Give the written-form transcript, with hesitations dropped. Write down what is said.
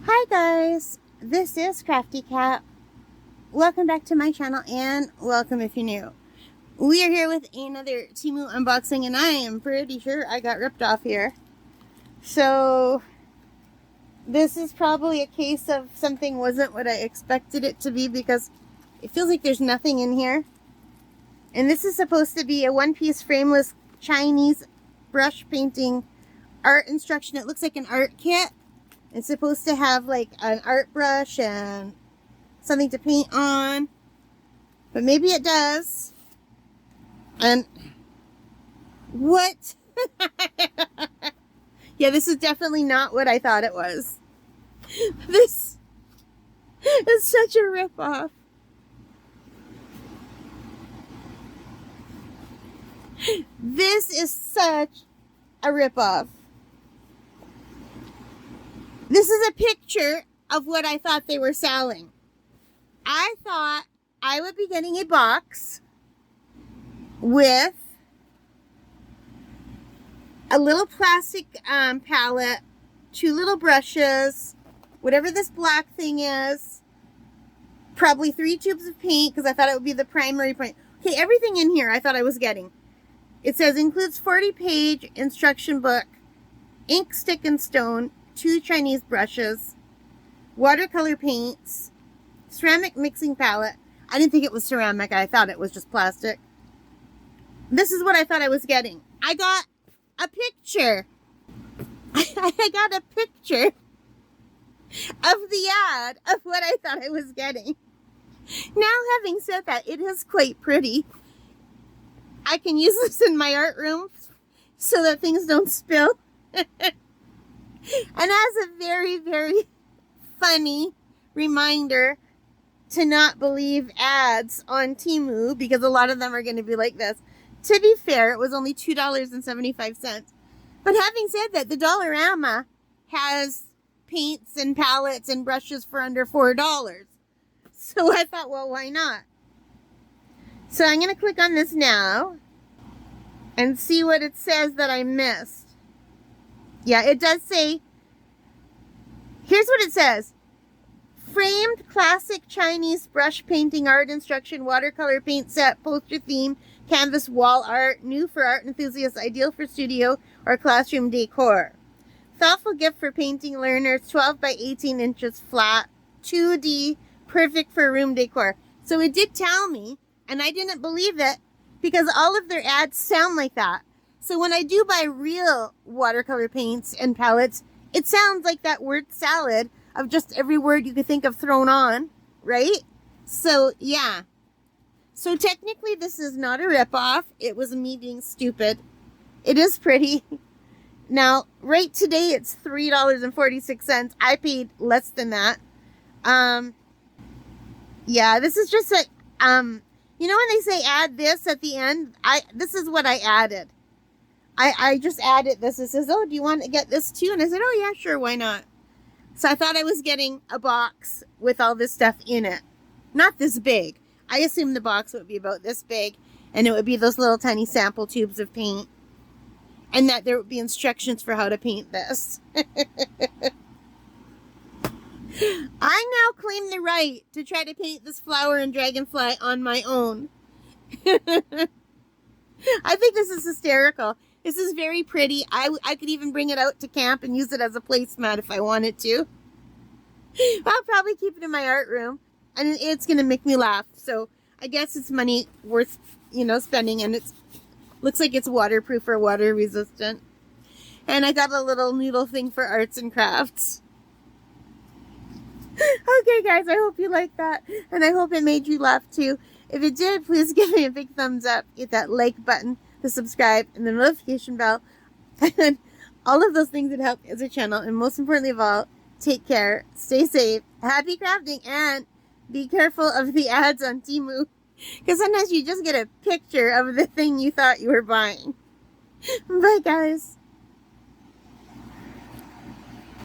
Hi guys, this is Crafty Cat. Welcome back to my channel and welcome if you're new. We are here with another Temu unboxing and I am pretty sure I got ripped off here. So this is probably a case of something wasn't what I expected it to be because it feels like there's nothing in here. And this is supposed to be a one-piece frameless Chinese brush painting art instruction. It looks like an art kit. It's supposed to have like an art brush and something to paint on. But maybe it does. And what? Yeah, this is definitely not what I thought it was. This is such a ripoff. This is such a ripoff. This is a picture of what I thought they were selling. I thought I would be getting a box with a little plastic palette, two little brushes, whatever this black thing is, probably 3 tubes of paint because I thought it would be the primary paint. Okay, everything in here I thought I was getting. It says includes 40-page instruction book, ink, stick, and stone, 2 Chinese brushes, watercolor paints, ceramic mixing palette. I didn't think it was ceramic. I thought it was just plastic. This is what I thought I was getting. I got a picture. I got a picture of the ad of what I thought I was getting. Now, having said that, it is quite pretty. I can use this in my art room so that things don't spill. And as a very, very funny reminder to not believe ads on Temu, because a lot of them are going to be like this. To be fair, it was only $2.75. But having said that, the Dollarama has paints and palettes and brushes for under $4. So I thought, well, why not? So I'm going to click on this now and see what it says that I missed. Yeah, it does say, here's what it says. Framed classic Chinese brush painting art instruction, watercolor paint set, poster theme, canvas wall art, new for art enthusiasts, ideal for studio or classroom decor. Thoughtful gift for painting learners, 12 by 18 inches flat, 2D, perfect for room decor. So it did tell me, and I didn't believe it because all of their ads sound like that. So when I do buy real watercolor paints and palettes, it sounds like that word salad of just every word you could think of thrown on, right? So, yeah. So technically this is not a ripoff. It was me being stupid. It is pretty. Now, right today it's $3.46. I paid less than that. Yeah, this is just a, you know when they say add this at the end? This is what I added. I just added this. It says, oh, do you want to get this too? And I said, oh, yeah, sure, why not? So I thought I was getting a box with all this stuff in it. Not this big. I assumed the box would be about this big, and it would be those little tiny sample tubes of paint, and that there would be instructions for how to paint this. I now claim the right to try to paint this flower and dragonfly on my own. I think this is hysterical. This is very pretty. I could even bring it out to camp and use it as a placemat if I wanted to. I'll probably keep it in my art room. And it's going to make me laugh. So I guess it's money worth, spending. And it looks like it's waterproof or water resistant. And I got a little noodle thing for arts and crafts. Okay, guys, I hope you liked that. And I hope it made you laugh too. If it did, please give me a big thumbs up. Hit that like button, the subscribe, and the notification bell. And all of those things that help as a channel. And most importantly of all, take care, stay safe, happy crafting, and be careful of the ads on Temu. Because sometimes you just get a picture of the thing you thought you were buying. Bye, guys.